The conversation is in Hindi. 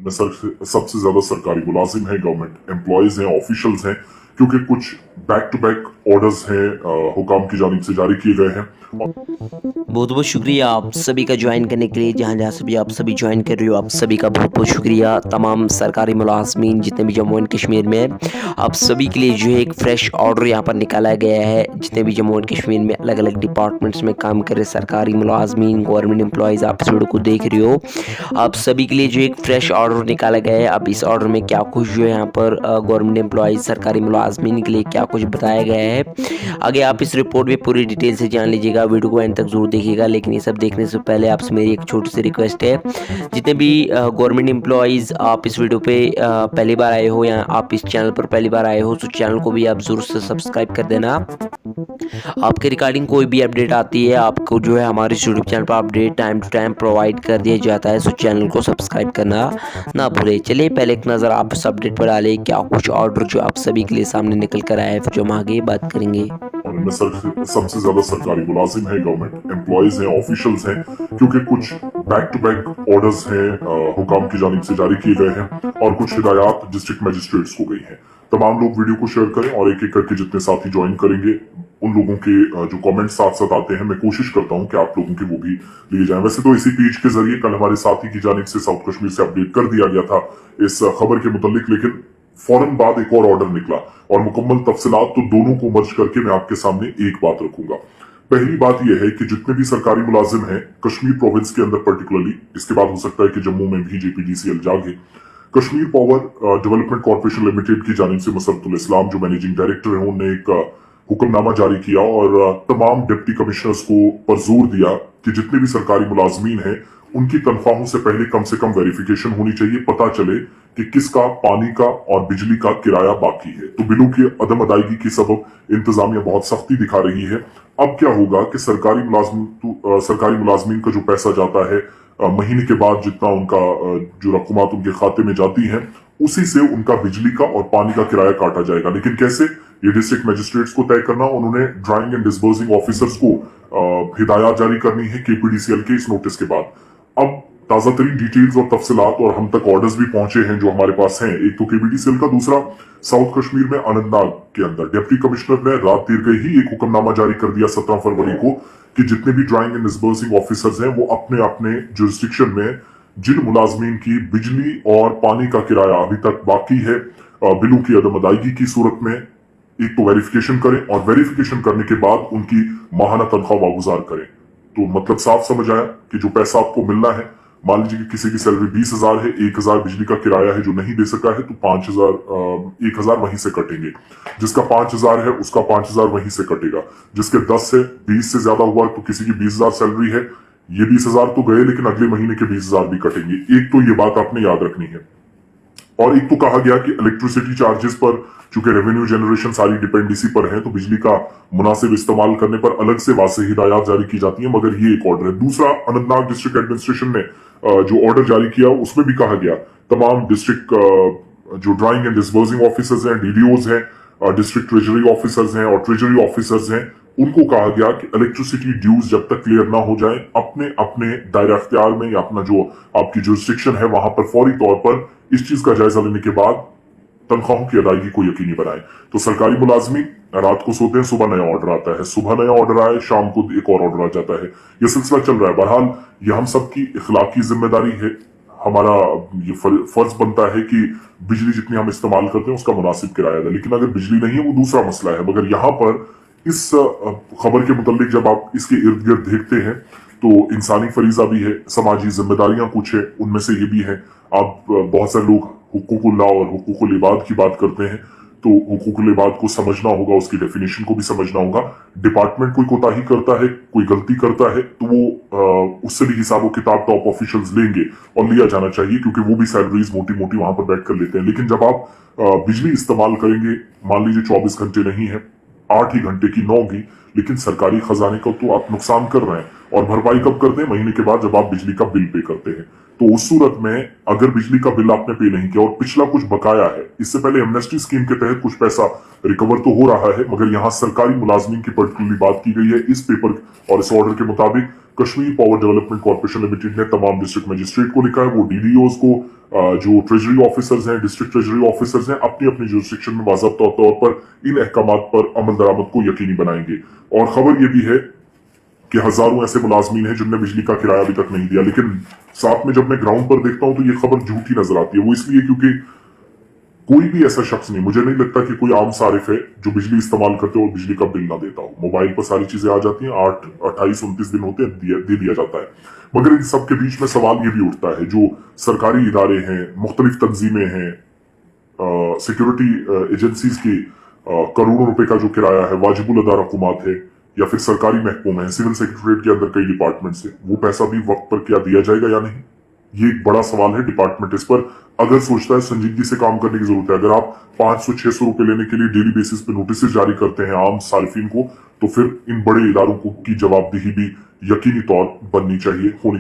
में सबसे ज्यादा सरकारी मुलाजिम हैं, गवर्नमेंट एम्प्लॉयज हैं, ऑफिशियल्स हैं, क्योंकि कुछ बैक टू बैक ऑर्डर्स हैं हुकाम की जानिब से जारी किए गए हैं। बहुत बहुत शुक्रिया आप सभी का ज्वाइन करने के लिए। जहाँ जहाँ से भी आप सभी ज्वाइन कर रहे हो, आप सभी का बहुत बहुत शुक्रिया। तमाम सरकारी मुलाजमीन जितने भी जम्मू एंड कश्मीर में हैं, आप सभी के लिए जो है एक फ़्रेश ऑर्डर यहाँ पर निकाला गया है। जितने भी जम्मू एंड कश्मीर में अलग अलग डिपार्टमेंट्स में काम कर रहे सरकारी मुलाजमीन, गवर्नमेंट एम्प्लॉयज़, आप इस वीडियो को देख रहे हो, आप सभी के लिए जो एक फ़्रेश ऑर्डर निकाला गया है। अब इस ऑर्डर में क्या कुछ जो है यहाँ पर गवर्नमेंट एम्प्लॉयज़, सरकारी मुलाजमीन के लिए क्या कुछ बताया गया है, आगे आप इस रिपोर्ट में पूरी डिटेल से जान लीजिएगा। वीडियो को एंड तक जरूर देखिएगा। लेकिन ये सब देखने से पहले आपसे मेरी एक छोटी सी रिक्वेस्ट है, जितने भी गवर्नमेंट एम्प्लॉयज़ आप इस वीडियो पे पहली बार आए हो या आप इस चैनल पर पहली बार आए हो, तो चैनल को भी आप ज़रूर से सब्सक्राइब कर देना। आपके रिगार्डिंग कोई भी अपडेट आती है, आपको जो है हमारे यूट्यूब चैनल पर update time to time provide कर दिया जाता है। सो चैनल को सब्सक्राइब करना ना भूलें। चलिए पहले एक नज़र आप इस अपडेट पर डालें, क्या कुछ ऑर्डर जो आप सभी के लिए सामने निकल कर आया है, फिर जो हम आगे बात करेंगे। और इनमें सबसे ज्यादा सरकारी मुलाजिम हैं, गवर्नमेंट एम्प्लॉयज हैं, ऑफिशियल्स हैं, क्योंकि कुछ बैक टू बैक ऑर्डर्स हैं हुकाम की जानिब से जारी किए गए हैं और कुछ हिदायत डिस्ट्रिक्ट मजिस्ट्रेट्स को गई हैं। तमाम लोग वीडियो को शेयर करें और एक एक करके जितने साथी ज्वाइन करेंगे उन लोगों के जो कमेंट साथ साथ आते हैं, मैं कोशिश करता हूं कि आप लोगों के वो भी लिए जाएं। वैसे तो इसी पेज के जरिए कल हमारे साथी की जानिब से साउथ कश्मीर से अपडेट कर दिया गया था इस खबर के मुतालिक, लेकिन फौरन बाद एक और ऑर्डर निकला और मुकम्मल तफसीलात तो दोनों को मर्ज करके मैं आपके सामने एक बात रखूंगा। पहली बात यह है कि जितने भी सरकारी मुलाजिम हैं कश्मीर प्रोविंस के अंदर पर्टिकुलरली, इसके बाद हो सकता है कि जम्मू में भी जेपीडीसीएल जागे, Kashmir power development corporation limited की जानिब से मसरतुल इस्लाम जो मैनेजिंग डायरेक्टर है, उन्होंने एक हुक्मनामा जारी किया और तमाम डिप्टी कमिश्नर्स को पर जोर दिया कि जितने भी सरकारी मुलाजमीन हैं उनकी तनख्वाहों से पहले कम से कम वेरिफिकेशन होनी चाहिए, पता चले कि किसका पानी का और बिजली का किराया बाकी है। तो बिलों की अदम अदायगी के सबब इंतजामिया बहुत सख्ती दिखा रही है। अब क्या होगा कि सरकारी मुलाजमीन का जो पैसा जाता है महीने के बाद, जितना उनका जो रकूमात उनके खाते में जाती हैं, उसी से उनका बिजली का और पानी का किराया काटा जाएगा। लेकिन कैसे, ये डिस्ट्रिक्ट मजिस्ट्रेट्स को तय करना। उन्होंने ड्राइंग एंड डिसबर्सिंग ऑफिसर्स को हिदायत जारी करनी है केपीडीसीएल के इस नोटिस के बाद। अब ताजा तरीन डिटेल्स और तफसीलात और हम तक ऑर्डर्स भी पहुंचे हैं जो हमारे पास हैं, एक तो केपीडीसीएल का, दूसरा साउथ कश्मीर में अनंतनाग के अंदर डिप्टी कमिश्नर ने रात देर गई ही एक हुक्मनामा जारी कर दिया 17 फरवरी को कि जितने भी ड्राइंग एंड डिसबर्सिंग ऑफिसर्स हैं वो अपने अपने जुरिस्डिक्शन में जिन मुलाजमीन की बिजली और पानी का किराया अभी तक बाकी है बिलों की अदम अदायगी की सूरत में, एक तो वेरिफिकेशन करें और वेरिफिकेशन करने के बाद उनकी माहाना तनख्वाह वागुजार करें। तो मतलब साफ समझ आया कि जो पैसा आपको मिलना है, मान लीजिए कि किसी की सैलरी 20,000 है, 1,000 बिजली का किराया है जो नहीं दे सका है, तो 1,000 वहीं से कटेंगे। जिसका 5,000 है उसका 5,000 वहीं से कटेगा। जिसके 10 से 20 से ज्यादा हुआ तो किसी की 20,000 सैलरी है, ये 20,000 तो गए लेकिन अगले महीने के 20,000 भी कटेंगे। एक तो ये बात आपने याद रखनी है। और एक तो कहा गया कि इलेक्ट्रिसिटी चार्जेस पर, चूंकि रेवेन्यू जनरेशन सारी डिपेंडेंसी पर है, तो बिजली का मुनासिब इस्तेमाल करने पर अलग से वाज़ेह हिदायत जारी की जाती है, मगर ये एक ऑर्डर है। दूसरा, अनंतनाग डिस्ट्रिक्ट एडमिनिस्ट्रेशन ने जो ऑर्डर जारी किया उसमें भी कहा गया तमाम डिस्ट्रिक्ट जो ड्राइंग एंड डिसबर्सिंग ऑफिसर्स हैं, डीडीओज हैं, डिस्ट्रिक्ट ट्रेजरी ऑफिसर्स हैं और ट्रेजरी ऑफिसर्स हैं, उनको कहा गया कि इलेक्ट्रिसिटी ड्यूज जब तक क्लियर ना हो जाए अपने अपने दायरा अख्तियार में या अपना जो आपकी जुरिस्डिक्शन है वहां पर फौरी तौर पर इस चीज का जायजा लेने के बाद तनख्वाहों की अदायगी को यकीनी बनाए। तो सरकारी मुलाजमी रात को सोते हैं, सुबह नया ऑर्डर आता है, सुबह नया ऑर्डर आए, शाम को एक और ऑर्डर आ जाता है। यह सिलसिला चल रहा है। बहरहाल ये हम सबकी इखलाकी जिम्मेदारी है, हमारा ये फर्ज बनता है कि बिजली जितनी हम इस्तेमाल करते हैं उसका मुनासिब किराया दें। लेकिन अगर बिजली नहीं है वो दूसरा मसला है। मगर यहाँ पर इस खबर के मुतालिक जब आप इसके इर्द गिर्द देखते हैं तो इंसानी फरीजा भी है, समाजी जिम्मेदारियां कुछ है, उनमें से ये भी है। आप बहुत सारे लोग हुकूकुल्लाह और हुकूकुल इबाद की बात करते हैं, तो हुकूकुल इबाद को समझना होगा, उसकी डेफिनेशन को भी समझना होगा। डिपार्टमेंट कोई कोताही करता है, कोई गलती करता है, तो वो उससे भी हिसाब किताब टॉप ऑफिशियल्स लेंगे और लिया जाना चाहिए, क्योंकि वो भी सैलरीज मोटी मोटी वहां पर बैठ कर लेते हैं। लेकिन जब आप बिजली इस्तेमाल करेंगे, मान लीजिए 24 घंटे नहीं है, 8 ही घंटे की 9 की, लेकिन सरकारी खजाने को तो आप नुकसान कर रहे हैं। और भरपाई कब करते हैं? महीने के बाद जब आप बिजली का बिल पे करते हैं। तो उस सूरत में अगर बिजली का बिल आपने पे नहीं किया और पिछला कुछ बकाया है, इससे पहले एमनेस्टी स्कीम के तहत कुछ पैसा रिकवर तो हो रहा है, मगर यहाँ सरकारी मुलाजमीन की पर्टिकुलरली बात की गई है। इस पेपर और इस ऑर्डर के मुताबिक Kashmir power development corporation limited ने तमाम डिस्ट्रिक्ट मजिस्ट्रेट को लिखा है, वो डीडीओज को, जो ट्रेजरी ऑफिसर्स हैं, डिस्ट्रिक्ट ट्रेजरी ऑफिसर्स हैं, अपनी अपनी जुरिस्डिक्शन में बाज़ाब्ता तौर पर इन अहकामात पर अमल दरामद को यकीनी बनाएंगे। और खबर यह भी है कि हजारों ऐसे मुलाजमीन हैं जिनने बिजली का किराया अभी तक नहीं दिया, लेकिन साथ में जब मैं ग्राउंड पर देखता हूं तो ये खबर झूठी नजर आती है। वो इसलिए क्योंकि कोई भी ऐसा शख्स नहीं, मुझे नहीं लगता कि कोई आम सारिफ है जो बिजली इस्तेमाल करते हो और बिजली का बिल ना देता हो। मोबाइल पर सारी चीजें आ जाती हैं, 8, 28, 29 दिन होते हैं, दे दिया जाता है। मगर इन सब के बीच में सवाल ये भी उठता है, जो सरकारी इदारे हैं, मुख्तलिफ तंजीमें हैं, सिक्योरिटी एजेंसीज की करोड़ों रुपए का जो किराया है, वाजिबुल अदा रकूमात है, या फिर सरकारी महकूम है, सिविल सेक्रेटरीट के अंदर कई डिपार्टमेंट्स है, वो पैसा भी वक्त पर क्या दिया जाएगा या नहीं, ये एक बड़ा सवाल है। डिपार्टमेंट इस पर अगर सोचता है, संजीदगी से काम करने की जरूरत है। अगर आप 500-600 रुपए लेने के लिए डेली बेसिस पे नोटिस जारी करते हैं आम सार्फिन को, तो फिर इन बड़े इदारों की जवाबदेही भी यकीनी तौर बननी चाहिए, होनी